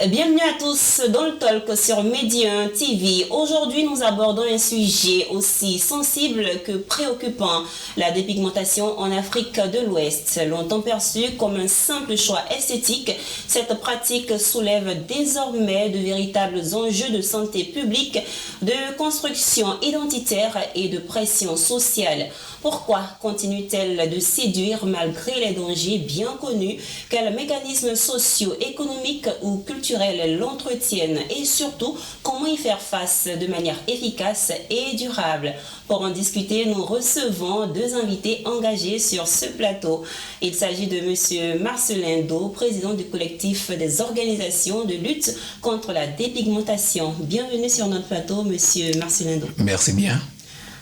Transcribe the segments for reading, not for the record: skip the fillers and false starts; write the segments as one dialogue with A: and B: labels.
A: Bienvenue à tous dans le talk sur Média TV. Aujourd'hui, nous abordons un sujet aussi sensible que préoccupant, la dépigmentation en Afrique de l'Ouest. Longtemps perçue comme un simple choix esthétique, cette pratique soulève désormais de véritables enjeux de santé publique, de construction identitaire et de pression sociale. Pourquoi continue-t-elle de séduire malgré les dangers bien connus? Quels mécanismes socio-économiques ou culturels l'entretiennent? Et surtout, comment y faire face de manière efficace et durable? Pour en discuter, nous recevons deux invités engagés sur ce plateau. Il s'agit de M. Marcelin Do, président du collectif des organisations de lutte contre la dépigmentation. Bienvenue sur notre plateau, M. Marcelin Do.
B: Merci bien.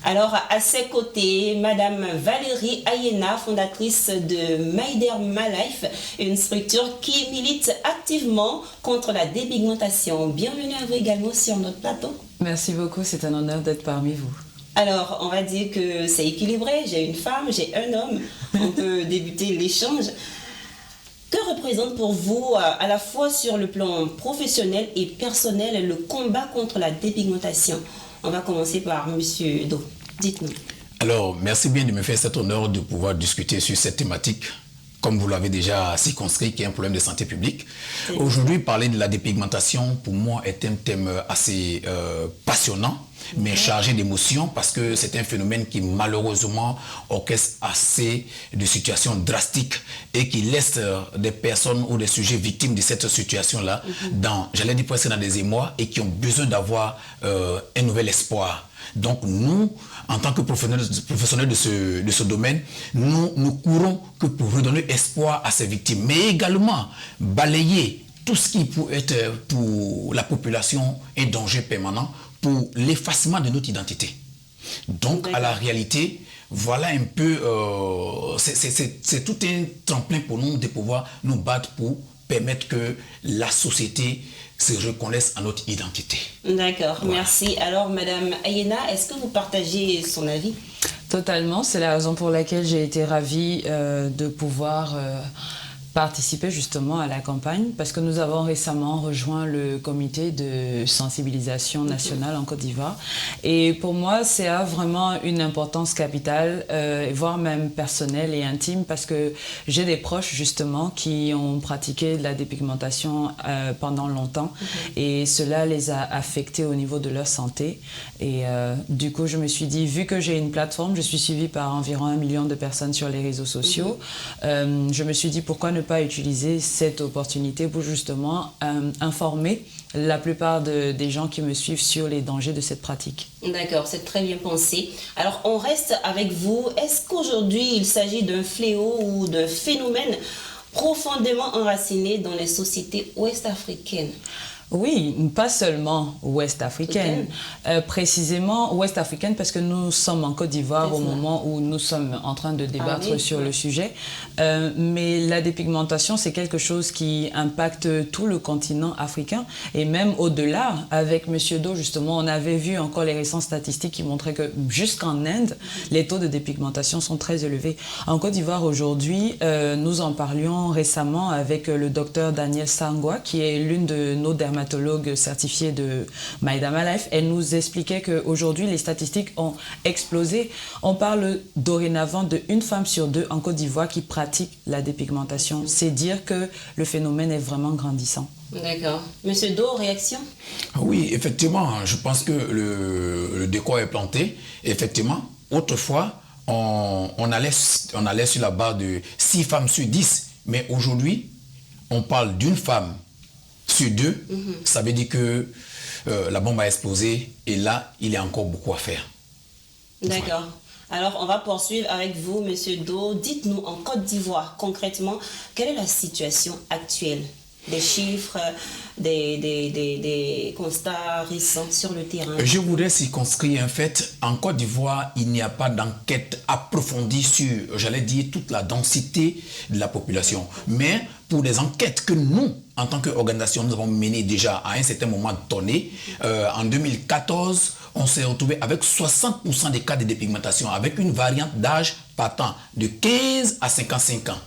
A: Alors, à ses côtés, Madame Valérie Ayena, fondatrice de MyDermaLife, une structure qui milite activement contre la dépigmentation. Bienvenue à vous également sur notre plateau.
C: Merci beaucoup, c'est un honneur d'être parmi vous.
A: Alors, on va dire que c'est équilibré. J'ai une femme, j'ai un homme. On peut débuter l'échange. Que représente pour vous, à la fois sur le plan professionnel et personnel, le combat contre la dépigmentation? On va commencer par M. Do. Dites-nous.
B: Alors, merci bien de me faire cet honneur de pouvoir discuter sur cette thématique, comme vous l'avez déjà circonscrit, qui est un problème de santé publique. Aujourd'hui, parler de la dépigmentation, pour moi, est un thème assez passionnant, mais chargé d'émotions, parce que c'est un phénomène qui, malheureusement, orchestre assez de situations drastiques et qui laisse des personnes ou des sujets victimes de cette situation-là dans, j'allais dire presque dans des émois, et qui ont besoin d'avoir un nouvel espoir. Donc nous, en tant que professionnels de ce domaine, nous ne courons que pour redonner espoir à ces victimes, mais également balayer tout ce qui peut être pour la population un danger permanent pour l'effacement de notre identité. Donc à la réalité, voilà un peu, c'est tout un tremplin pour nous de pouvoir nous battre pour permettre que la société se reconnaissent à notre identité.
A: D'accord,
B: Voilà.
A: merci. Alors, Madame Ayena, est-ce que vous partagez son avis?
C: Totalement, c'est la raison pour laquelle j'ai été ravie de pouvoir participer justement à la campagne, parce que nous avons récemment rejoint le comité de sensibilisation nationale en Côte d'Ivoire. Et pour moi, ça a vraiment une importance capitale, voire même personnelle et intime, parce que j'ai des proches justement qui ont pratiqué de la dépigmentation pendant longtemps, et cela les a affectés au niveau de leur santé. Et du coup, je me suis dit, vu que j'ai une plateforme, je suis suivie par environ 1 million de personnes sur les réseaux sociaux, je me suis dit, pourquoi ne pas utiliser cette opportunité pour justement informer la plupart des gens qui me suivent sur les dangers de cette pratique.
A: D'accord, c'est très bien pensé. Alors, on reste avec vous. Est-ce qu'aujourd'hui, il s'agit d'un fléau ou d'un phénomène profondément enraciné dans les sociétés ouest-africaines?
C: Oui, pas seulement ouest-africaine, précisément ouest-africaine parce que nous sommes en Côte d'Ivoire au moment où nous sommes en train de débattre sur le sujet. Mais la dépigmentation, c'est quelque chose qui impacte tout le continent africain et même au-delà. Avec Monsieur Do, justement, on avait vu encore les récentes statistiques qui montraient que jusqu'en Inde, les taux de dépigmentation sont très élevés. En Côte d'Ivoire aujourd'hui, nous en parlions récemment avec le docteur Daniel Sangwa, qui est l'une de nos dermatologues certifiée de MyDermaLife. Elle nous expliquait qu'aujourd'hui, les statistiques ont explosé. On parle dorénavant d'une femme sur 2 en Côte d'Ivoire qui pratique la dépigmentation. C'est dire que le phénomène est vraiment grandissant.
A: D'accord. Monsieur Do, réaction?
B: Oui, effectivement, je pense que le décor est planté. Effectivement, autrefois, on allait sur la barre de 6 femmes sur 10, mais aujourd'hui, on parle d'une femme sur 2, ça veut dire que la bombe a explosé et là, il y a encore beaucoup à faire.
A: D'accord. Alors, on va poursuivre avec vous, Monsieur Do. Dites-nous, en Côte d'Ivoire, concrètement, quelle est la situation actuelle? Des chiffres, des constats récents sur le terrain?
B: Je voudrais circonscrire un fait. En Côte d'Ivoire, il n'y a pas d'enquête approfondie sur, j'allais dire, toute la densité de la population. Mais pour des enquêtes que nous, en tant qu'organisation, nous avons menées déjà à un certain moment donné. En 2014, on s'est retrouvé avec 60% des cas de dépigmentation, avec une variante d'âge partant de 15 à 55 ans.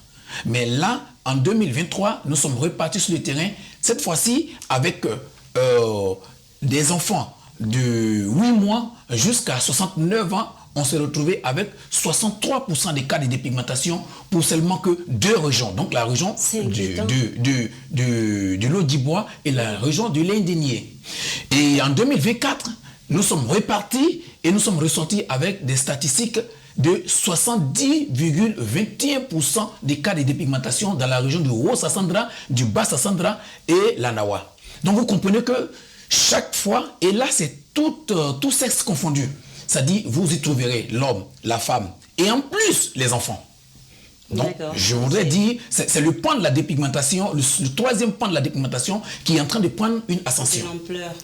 B: Mais là, en 2023, nous sommes repartis sur le terrain, cette fois-ci avec des enfants de 8 mois jusqu'à 69 ans. On s'est retrouvé avec 63% des cas de dépigmentation pour seulement que 2 régions. Donc la région de l'Audibois et la région de l'Indénié. Et en 2024, nous sommes repartis et nous sommes ressortis avec des statistiques de 70,21% des cas de dépigmentation dans la région du Haut-Sassandra, du Bas-Sassandra et l'Anawa. Donc vous comprenez que chaque fois, et là c'est tout sexe confondu, c'est-à-dire vous y trouverez l'homme, la femme et en plus les enfants. Donc je voudrais dire, c'est le point de la dépigmentation, le troisième point de la dépigmentation qui est en train de prendre une ascension.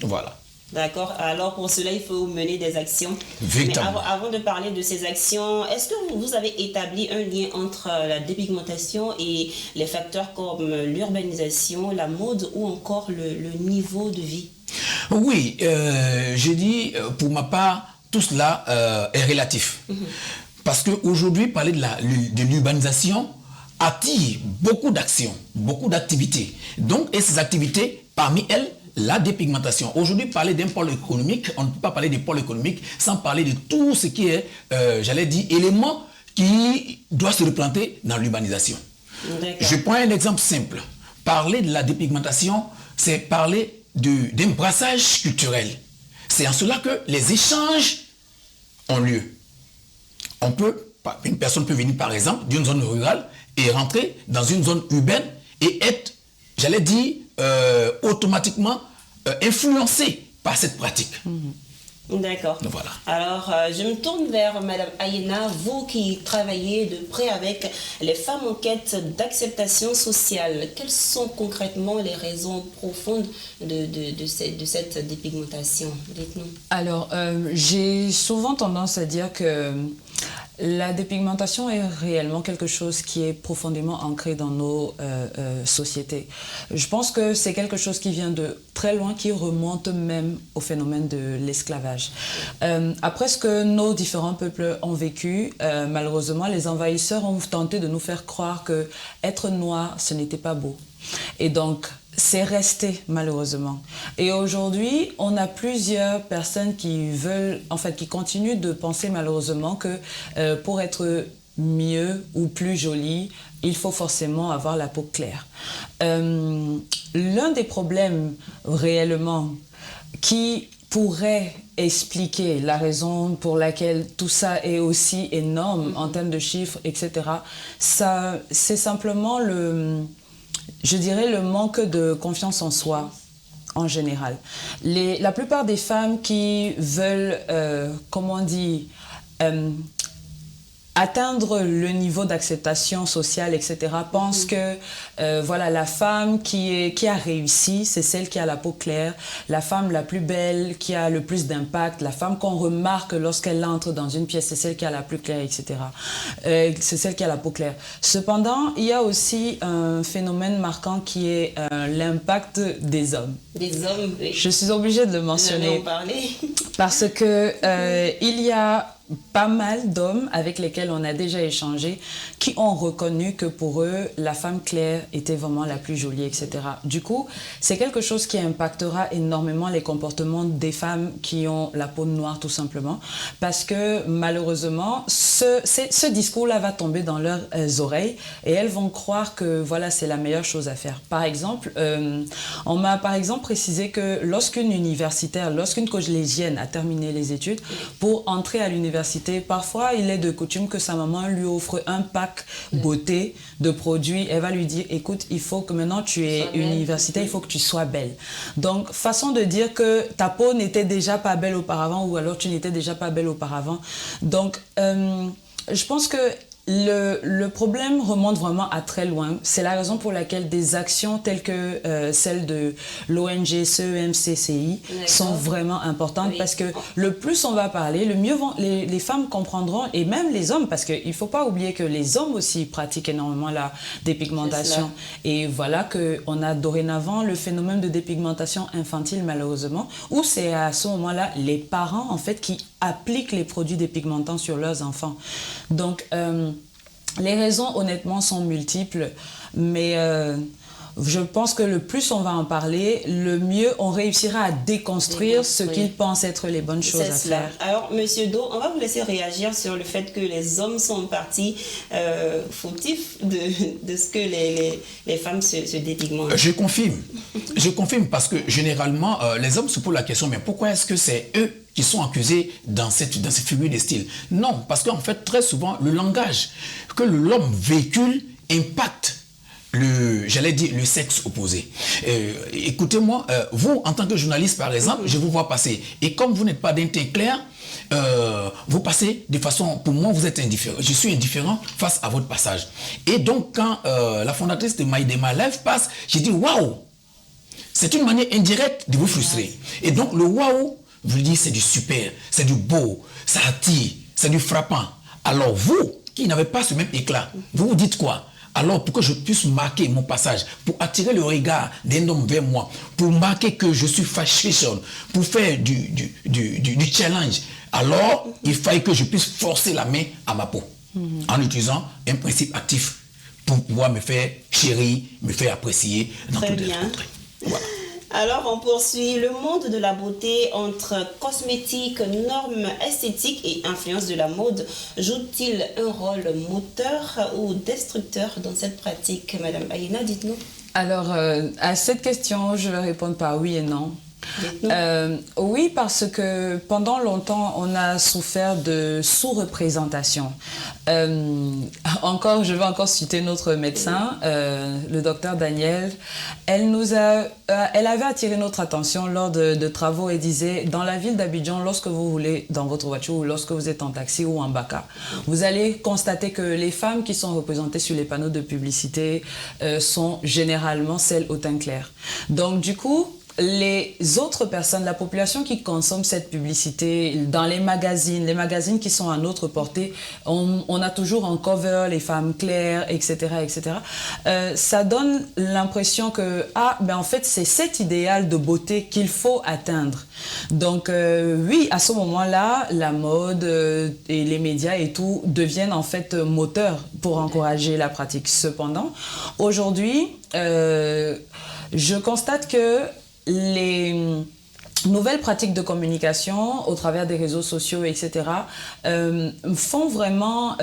B: Voilà.
A: D'accord. Alors, pour cela, il faut mener des actions.
B: Mais
A: avant de parler de ces actions, est-ce que vous avez établi un lien entre la dépigmentation et les facteurs comme l'urbanisation, la mode ou encore le niveau de vie?
B: Oui, je dis, pour ma part, tout cela est relatif. Parce qu'aujourd'hui, parler de l'urbanisation attire beaucoup d'actions, beaucoup d'activités. Donc, et ces activités, parmi elles, la dépigmentation. Aujourd'hui, parler d'un pôle économique, on ne peut pas parler des pôles économiques sans parler de tout ce qui est, j'allais dire, élément qui doit se replanter dans l'urbanisation. Je prends un exemple simple. Parler de la dépigmentation, c'est parler d'un brassage culturel. C'est en cela que les échanges ont lieu. Une personne peut venir, par exemple, d'une zone rurale et rentrer dans une zone urbaine et être, j'allais dire, automatiquement influencé par cette pratique.
A: D'accord.
B: Voilà.
A: Alors, je me tourne vers Madame Ayena, vous qui travaillez de près avec les femmes en quête d'acceptation sociale. Quelles sont concrètement les raisons profondes de cette dépigmentation? Dites-nous.
C: Alors, j'ai souvent tendance à dire que la dépigmentation est réellement quelque chose qui est profondément ancré dans nos sociétés. Je pense que c'est quelque chose qui vient de très loin, qui remonte même au phénomène de l'esclavage. Après ce que nos différents peuples ont vécu, malheureusement, les envahisseurs ont tenté de nous faire croire que être noir, ce n'était pas beau. Et donc, c'est resté malheureusement. Et aujourd'hui, on a plusieurs personnes qui qui continuent de penser malheureusement que pour être mieux ou plus jolie, il faut forcément avoir la peau claire. L'un des problèmes réellement qui pourrait expliquer la raison pour laquelle tout ça est aussi énorme en termes de chiffres, etc., c'est simplement je dirais le manque de confiance en soi en général. La plupart des femmes qui veulent, atteindre le niveau d'acceptation sociale, etc., pensent que la femme qui a réussi, c'est celle qui a la peau claire, la femme la plus belle, qui a le plus d'impact, la femme qu'on remarque lorsqu'elle entre dans une pièce, c'est celle qui a la plus claire, etc. C'est celle qui a la peau claire. Cependant, il y a aussi un phénomène marquant qui est l'impact des hommes.
A: Des hommes, oui.
C: Je suis obligée de le mentionner. Parce que il y a pas mal d'hommes avec lesquels on a déjà échangé qui ont reconnu que pour eux, la femme claire était vraiment la plus jolie, etc. Du coup, c'est quelque chose qui impactera énormément les comportements des femmes qui ont la peau noire, tout simplement, parce que malheureusement, ce discours-là va tomber dans leurs oreilles et elles vont croire que voilà, c'est la meilleure chose à faire. Par exemple, on m'a par exemple précisé que lorsqu'une collégienne a terminé les études, pour entrer à l'université, parfois il est de coutume que sa maman lui offre un pack beauté de produits. Elle va lui dire, écoute, il faut que maintenant tu es universitaire, il faut que tu sois belle. Donc, façon de dire que ta peau n'était déjà pas belle auparavant ou alors tu n'étais déjà pas belle auparavant. Donc, je pense que Le problème remonte vraiment à très loin. C'est la raison pour laquelle des actions telles que celles de l'ONG CEMCCI sont vraiment importantes, parce que le plus on va parler, le mieux les femmes comprendront, et même les hommes, parce qu'il ne faut pas oublier que les hommes aussi pratiquent énormément la dépigmentation. Et voilà qu'on a dorénavant le phénomène de dépigmentation infantile, malheureusement, où c'est à ce moment-là les parents en fait qui appliquent les produits dépigmentants sur leurs enfants. Donc, les raisons, honnêtement, sont multiples, mais je pense que le plus on va en parler, le mieux on réussira à déconstruire ce qu'ils pensent être les bonnes choses à faire.
A: Alors, Monsieur Do, on va vous laisser réagir sur le fait que les hommes sont en partie fautifs de ce que les femmes se dépigmentent.
B: Je confirme parce que généralement, les hommes se posent la question, mais pourquoi est-ce que c'est eux qui sont accusés dans cette figure de style? Non, parce qu'en fait, très souvent, le langage que l'homme véhicule impacte le sexe opposé. Écoutez-moi, vous, en tant que journaliste, par exemple, je vous vois passer. Et comme vous n'êtes pas d'un teint clair, vous passez de façon... Pour moi, vous êtes indifférent. Je suis indifférent face à votre passage. Et donc, quand la fondatrice de My Life passe, j'ai dit, waouh! C'est une manière indirecte de vous frustrer. Et donc, le waouh, vous dites, c'est du super, c'est du beau, ça attire, c'est du frappant. Alors vous, qui n'avez pas ce même éclat, vous vous dites quoi? Alors pour que je puisse marquer mon passage, pour attirer le regard d'un homme vers moi, pour marquer que je suis fashion, pour faire du challenge, alors il fallait que je puisse forcer la main à ma peau, en utilisant un principe actif pour pouvoir me faire chérir, me faire apprécier dans toutes les contrées. Voilà.
A: Alors, on poursuit. Le monde de la beauté, entre cosmétiques, normes esthétiques et influence de la mode, joue-t-il un rôle moteur ou destructeur dans cette pratique? Madame Aïna, dites-nous.
C: Alors, à cette question, je vais répondre par oui et non. Oui, parce que pendant longtemps, on a souffert de sous-représentation. Je vais encore citer notre médecin, le docteur Daniel. Elle avait attiré notre attention lors de travaux et disait, dans la ville d'Abidjan, lorsque vous roulez dans votre voiture ou lorsque vous êtes en taxi ou en baka, vous allez constater que les femmes qui sont représentées sur les panneaux de publicité sont généralement celles au teint clair. Donc du coup, les autres personnes, la population qui consomme cette publicité dans les magazines qui sont à notre portée, on a toujours en cover les femmes claires, etc., etc. Ça donne l'impression que en fait c'est cet idéal de beauté qu'il faut atteindre. Donc oui, à ce moment-là, la mode et les médias et tout deviennent en fait moteurs pour encourager la pratique. Cependant, aujourd'hui, je constate que les nouvelles pratiques de communication au travers des réseaux sociaux, etc., font vraiment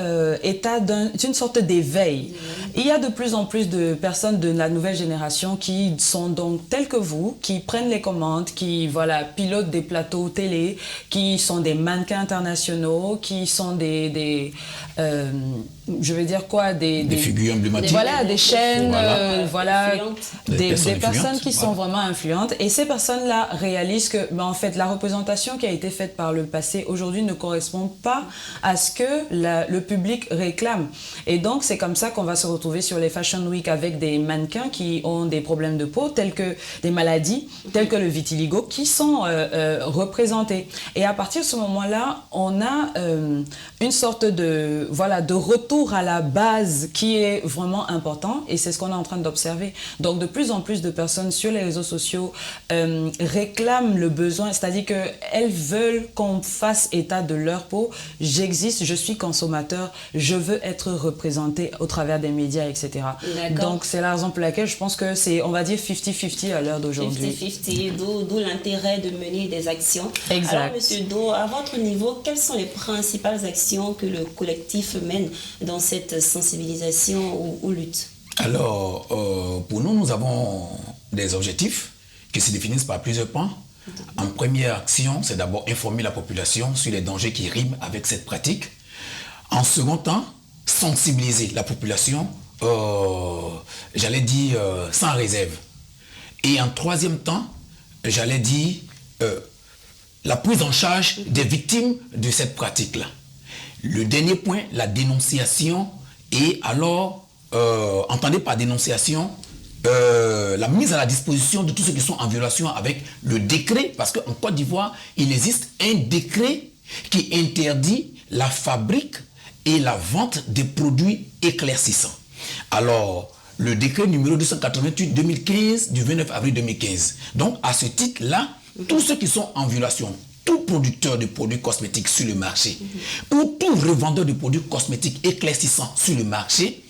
C: état d'une sorte d'éveil. Il y a de plus en plus de personnes de la nouvelle génération qui sont donc telles que vous, qui prennent les commandes, qui pilotent des plateaux télé, qui sont des mannequins internationaux, qui sont des
B: figures emblématiques.
C: Des chaînes, des personnes qui sont vraiment influentes. Et ces personnes-là réalisent que, en fait, la représentation qui a été faite par le passé aujourd'hui ne correspond pas à ce que le public réclame. Et donc, c'est comme ça qu'on va se retrouver sur les Fashion Week avec des mannequins qui ont des problèmes de peau, tels que des maladies, telles que le vitiligo, qui sont représentés. Et à partir de ce moment-là, on a une sorte de retour à la base qui est vraiment important, et c'est ce qu'on est en train d'observer. Donc, de plus en plus de personnes sur les réseaux sociaux réclament le besoin, c'est-à-dire qu'elles veulent qu'on fasse état de leur peau. J'existe, je suis consommateur, je veux être représenté au travers des médias, etc. Donc, c'est la raison pour laquelle je pense que c'est, on va dire, 50-50 à l'heure d'aujourd'hui.
A: 50-50, d'où l'intérêt de mener des actions.
C: Exact.
A: Alors, Monsieur Do, à votre niveau, quelles sont les principales actions que le collectif mène dans cette sensibilisation ou lutte?
B: Alors, pour nous, nous avons des objectifs qui se définissent par plusieurs points. En première action, c'est d'abord informer la population sur les dangers qui riment avec cette pratique. En second temps, sensibiliser la population, j'allais dire, sans réserve. Et en troisième temps, j'allais dire, la prise en charge des victimes de cette pratique-là. Le dernier point, la dénonciation. Et alors, entendez par dénonciation, la mise à la disposition de tous ceux qui sont en violation avec le décret, parce qu'en Côte d'Ivoire, il existe un décret qui interdit la fabrique et la vente des produits éclaircissants. Alors, le décret numéro 288-2015 du 29 avril 2015. Donc, à ce titre-là, tous ceux qui sont en violation, tout producteur de produits cosmétiques sur le marché ou tout revendeur de produits cosmétiques éclaircissants sur le marché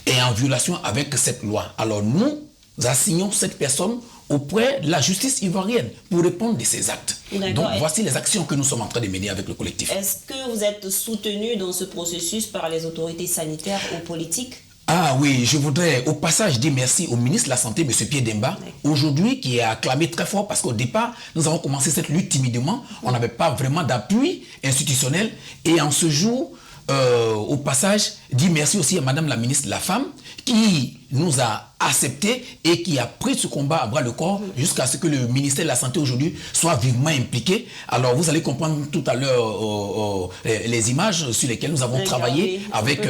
B: est en violation avec cette loi. Alors, nous assignons cette personne auprès de la justice ivoirienne pour répondre de ces actes. Donc, voici les actions que nous sommes en train de mener avec le collectif.
A: Est-ce que vous êtes soutenu dans ce processus par les autorités sanitaires ou politiques?
B: Ah oui, je voudrais au passage dire merci au ministre de la Santé, M. Pierre Demba, aujourd'hui qui a acclamé très fort parce qu'au départ, nous avons commencé cette lutte timidement. On n'avait pas vraiment d'appui institutionnel. Et en ce jour, au passage, dire merci aussi à Madame la ministre de la Femme qui nous a accepté et qui a pris ce combat à bras le corps jusqu'à ce que le ministère de la Santé aujourd'hui soit vivement impliqué. Alors vous allez comprendre tout à l'heure les images sur lesquelles nous avons travaillé avec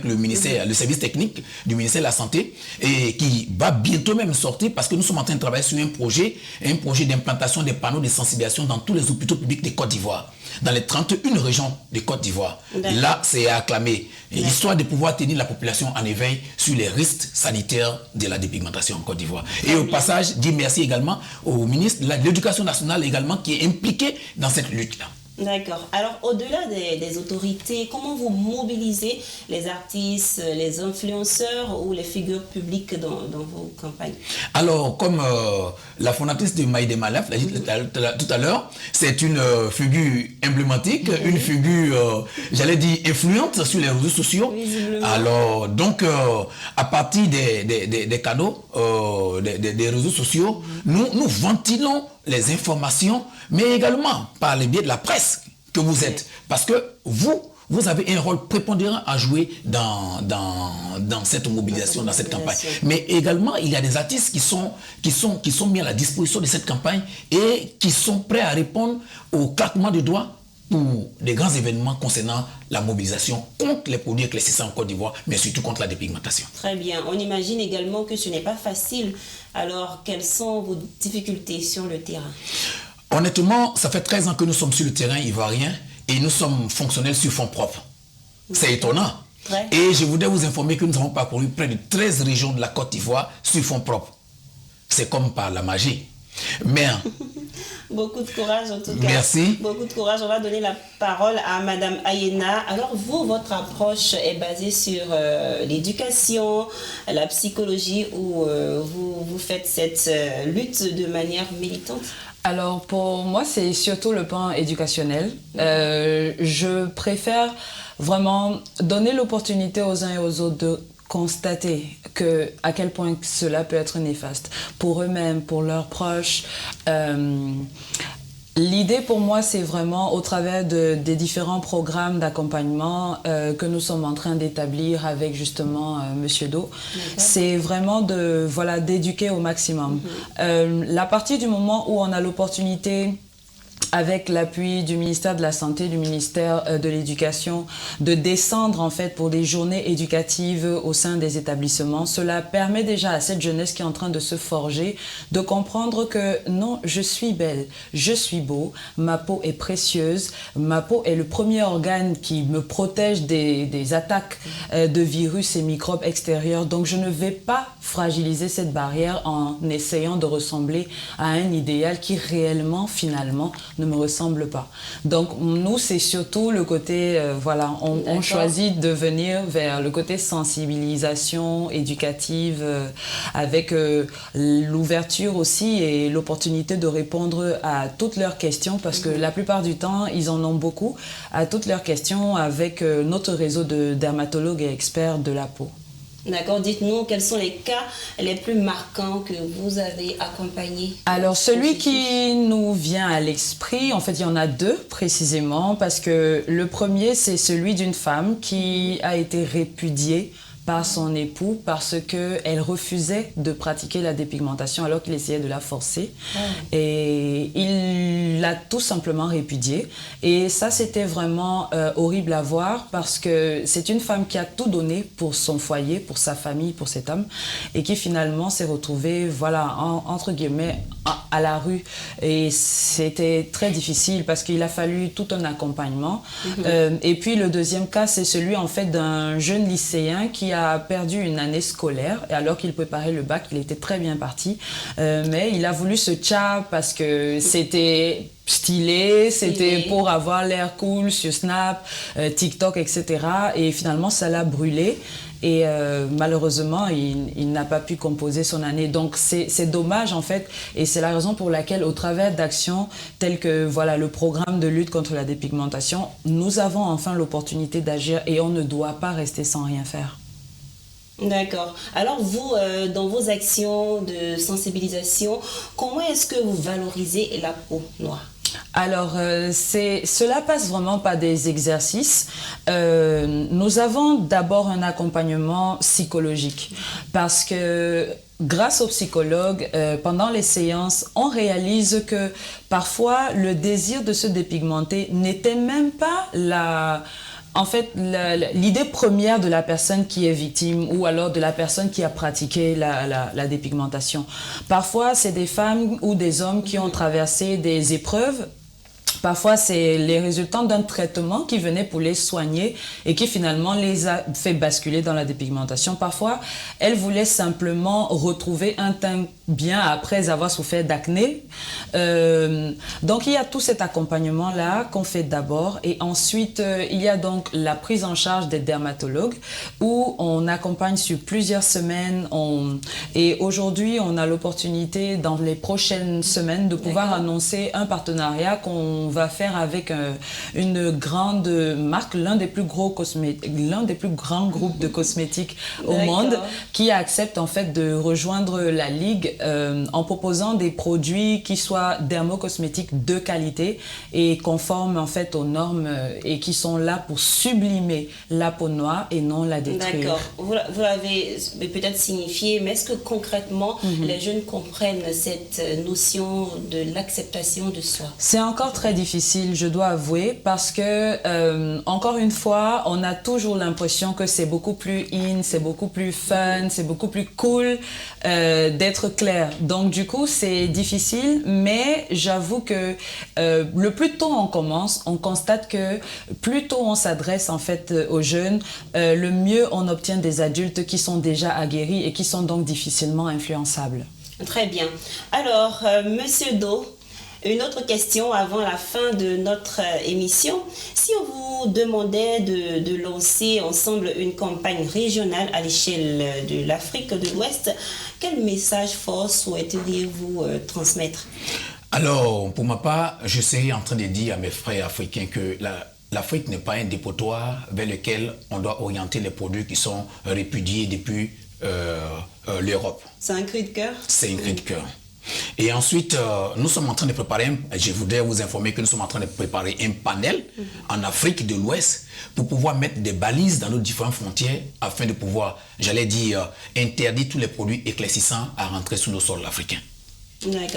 B: le ministère, le service technique du ministère de la Santé et qui va bientôt même sortir parce que nous sommes en train de travailler sur un projet d'implantation des panneaux de sensibilisation dans tous les hôpitaux publics de Côte d'Ivoire, dans les 31 régions de Côte d'Ivoire. Là, c'est à acclamer, histoire de pouvoir tenir la population en éveil sur les risques sanitaires de la dépigmentation en Côte d'Ivoire. Et au passage, dire merci également au ministre de l'Éducation nationale également qui est impliqué dans cette lutte-là.
A: D'accord. Alors, au-delà des autorités, comment vous mobilisez les artistes, les influenceurs ou les figures publiques dans vos campagnes?
B: Alors, comme la fondatrice de Maïdé Malaf l'a dit tout à l'heure, c'est une figure emblématique, une figure, j'allais dire, influente sur les réseaux sociaux. Alors, donc, à partir des canaux, des réseaux sociaux, nous ventilons les informations, mais également par le biais de la presse que vous êtes. Parce que vous avez un rôle prépondérant à jouer dans cette mobilisation, dans cette campagne. Mais également, il y a des artistes qui sont mis à la disposition de cette campagne et qui sont prêts à répondre au claquement de doigts pour des grands événements concernant la mobilisation contre les produits éclaircissants en Côte d'Ivoire, mais surtout contre la dépigmentation.
A: Très bien. On imagine également que ce n'est pas facile. Alors, quelles sont vos difficultés sur le terrain?
B: Honnêtement, ça fait 13 ans que nous sommes sur le terrain ivoirien et nous sommes fonctionnels sur fonds propres. C'est étonnant. Et je voudrais vous informer que nous avons parcouru près de 13 régions de la Côte d'Ivoire sur fonds propres. C'est comme par la magie. Mais...
A: Beaucoup de courage en tout cas.
B: Merci.
A: Beaucoup de courage. On va donner la parole à Madame Ayena. Alors vous, votre approche est basée sur l'éducation, la psychologie ou vous faites cette lutte de manière militante?
C: Alors pour moi, c'est surtout le plan éducationnel. Je préfère vraiment donner l'opportunité aux uns et aux autres de constater à quel point cela peut être néfaste pour eux-mêmes, pour leurs proches. L'idée pour moi, c'est vraiment au travers des différents programmes d'accompagnement que nous sommes en train d'établir avec justement Monsieur Do, c'est vraiment d'éduquer au maximum. À partir du moment où on a l'opportunité, avec l'appui du ministère de la Santé, du ministère de l'Éducation, de descendre en fait pour des journées éducatives au sein des établissements. Cela permet déjà à cette jeunesse qui est en train de se forger de comprendre que non, je suis belle, je suis beau, ma peau est précieuse, ma peau est le premier organe qui me protège des attaques de virus et microbes extérieurs. Donc je ne vais pas fragiliser cette barrière en essayant de ressembler à un idéal qui réellement, finalement, ne me ressemble pas. Donc nous, c'est surtout le côté, on choisit de venir vers le côté sensibilisation éducative avec l'ouverture aussi et l'opportunité de répondre à toutes leurs questions parce que la plupart du temps, ils en ont beaucoup, à toutes leurs questions avec notre réseau de dermatologues et experts de la peau.
A: D'accord, dites-nous quels sont les cas les plus marquants que vous avez accompagnés.
C: Alors celui qui nous vient à l'esprit, en fait il y en a deux précisément, parce que le premier c'est celui d'une femme qui a été répudiée par son époux parce qu'elle refusait de pratiquer la dépigmentation alors qu'il essayait de la forcer. Et il il l'a tout simplement répudiée. Et ça, c'était vraiment horrible à voir parce que c'est une femme qui a tout donné pour son foyer, pour sa famille, pour cet homme, et qui finalement s'est retrouvée, voilà, entre guillemets, à la rue. Et c'était très difficile parce qu'il a fallu tout un accompagnement. Et puis le deuxième cas, c'est celui en fait d'un jeune lycéen qui a perdu une année scolaire, et alors qu'il préparait le bac, il était très bien parti, mais il a voulu se tcha parce que c'était stylé, c'était pour avoir l'air cool sur Snap, TikTok, etc. Et finalement, ça l'a brûlé. Et malheureusement, il n'a pas pu composer son année. Donc c'est dommage en fait, et c'est la raison pour laquelle au travers d'actions telles que voilà, le programme de lutte contre la dépigmentation, nous avons enfin l'opportunité d'agir et on ne doit pas rester sans rien faire.
A: D'accord. Alors vous, dans vos actions de sensibilisation, comment est-ce que vous valorisez la peau noire?
C: Alors, cela passe vraiment par des exercices. Nous avons d'abord un accompagnement psychologique parce que grâce aux psychologues, pendant les séances, on réalise que parfois le désir de se dépigmenter n'était même pas l'idée première de la personne qui est victime ou alors de la personne qui a pratiqué la dépigmentation. Parfois, c'est des femmes ou des hommes qui ont traversé des épreuves. Parfois, c'est les résultats d'un traitement qui venait pour les soigner et qui finalement les a fait basculer dans la dépigmentation. Parfois, elles voulaient simplement retrouver un teint bien après avoir souffert d'acné. Donc, il y a tout cet accompagnement-là qu'on fait d'abord. Et ensuite, il y a donc la prise en charge des dermatologues où on accompagne sur plusieurs semaines. Et aujourd'hui, on a l'opportunité dans les prochaines semaines de pouvoir annoncer un partenariat qu'on va faire avec une grande marque, l'un des plus grands groupes de cosmétiques au monde, qui accepte en fait de rejoindre la ligue en proposant des produits qui soient dermocosmétiques de qualité et conformes en fait aux normes et qui sont là pour sublimer la peau noire et non la détruire.
A: D'accord. Vous l'avez peut-être signifié, mais est-ce que concrètement les jeunes comprennent cette notion de l'acceptation de soi?
C: C'est encore très difficile, je dois avouer, parce que, encore une fois, on a toujours l'impression que c'est beaucoup plus in, c'est beaucoup plus fun, c'est beaucoup plus cool d'être clair. Donc, du coup, c'est difficile, mais j'avoue que le plus tôt on commence, on constate que plus tôt on s'adresse en fait aux jeunes, le mieux on obtient des adultes qui sont déjà aguerris et qui sont donc difficilement influençables.
A: Très bien. Alors, Monsieur Do, une autre question avant la fin de notre émission. Si on vous demandait de lancer ensemble une campagne régionale à l'échelle de l'Afrique de l'Ouest, quel message fort souhaiteriez-vous transmettre?
B: Alors, pour ma part, je serais en train de dire à mes frères africains que l'Afrique n'est pas un dépotoir vers lequel on doit orienter les produits qui sont répudiés depuis l'Europe.
A: C'est un cri de cœur?
B: C'est un cri de cœur. Et ensuite, nous sommes en train de préparer, je voudrais vous informer que nous sommes en train de préparer un panel en Afrique de l'Ouest pour pouvoir mettre des balises dans nos différentes frontières afin de pouvoir, j'allais dire, interdire tous les produits éclaircissants à rentrer sur nos sols africains.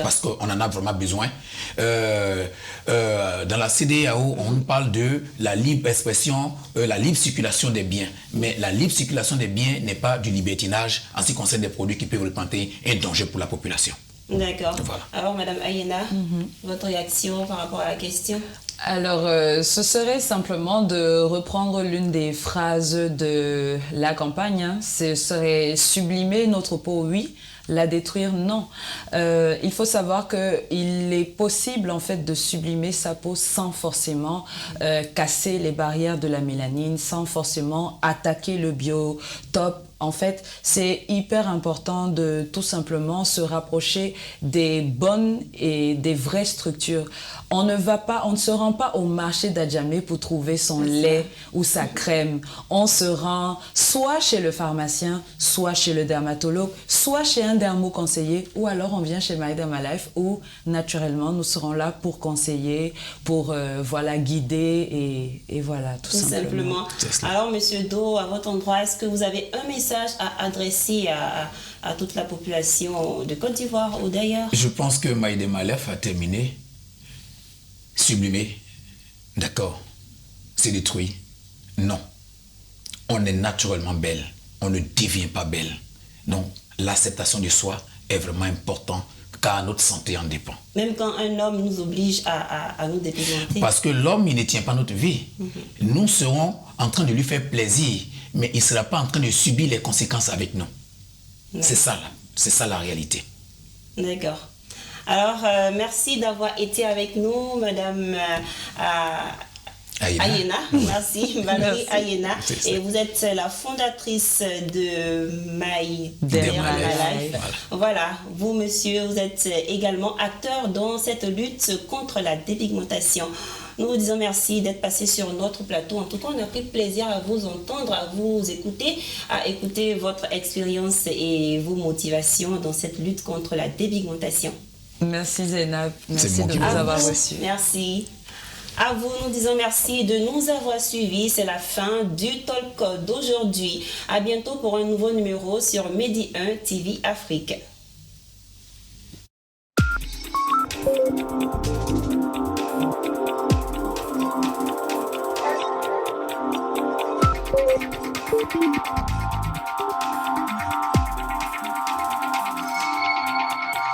B: Parce qu'on en a vraiment besoin. Dans la CEDEAO, on nous parle de la libre expression, la libre circulation des biens. Mais la libre circulation des biens n'est pas du libertinage en ce qui concerne des produits qui peuvent représenter un danger pour la population.
A: D'accord.
B: Voilà.
A: Alors, Madame Ayena, votre réaction par rapport à la question?
C: Alors, ce serait simplement de reprendre l'une des phrases de la campagne. Ce serait sublimer notre peau, oui. La détruire, non. Il faut savoir qu'il est possible en fait de sublimer sa peau sans forcément casser les barrières de la mélanine, sans forcément attaquer le biotope. En fait, c'est hyper important de tout simplement se rapprocher des bonnes et des vraies structures. On ne se rend pas au marché d'Adjamé pour trouver son lait ou sa crème. On se rend soit chez le pharmacien, soit chez le dermatologue, soit chez un dermo-conseiller, ou alors on vient chez My Derma Life où naturellement nous serons là pour conseiller, pour guider et voilà, tout simplement.
A: Alors, Monsieur Do, à votre endroit, est-ce que vous avez un message à adresser à toute la population de Côte d'Ivoire ou d'ailleurs?
B: Je pense que My Derma Life a terminé. sublimé, d'accord, c'est détruit. Non. On est naturellement belle. On ne devient pas belle. Donc, l'acceptation de soi est vraiment importante car notre santé en dépend.
A: Même quand un homme nous oblige à nous dépigmenter.
B: Parce que l'homme, il ne tient pas notre vie. Nous serons en train de lui faire plaisir, mais il ne sera pas en train de subir les conséquences avec nous. C'est ça la réalité.
A: D'accord. Alors, merci d'avoir été avec nous, Madame Ayena. Merci, Valérie Ayena. Et vous êtes la fondatrice de My Derma-Life. Voilà, vous, monsieur, vous êtes également acteur dans cette lutte contre la dépigmentation. Nous vous disons merci d'être passé sur notre plateau. En tout cas, on a pris plaisir à vous entendre, à vous écouter, à écouter votre expérience et vos motivations dans cette lutte contre la dépigmentation.
C: Merci Zainab, merci de nous avoir reçus.
A: Merci. À vous, nous disons merci de nous avoir suivis. C'est la fin du talk d'aujourd'hui. À bientôt pour un nouveau numéro sur Medi 1 TV Afrique.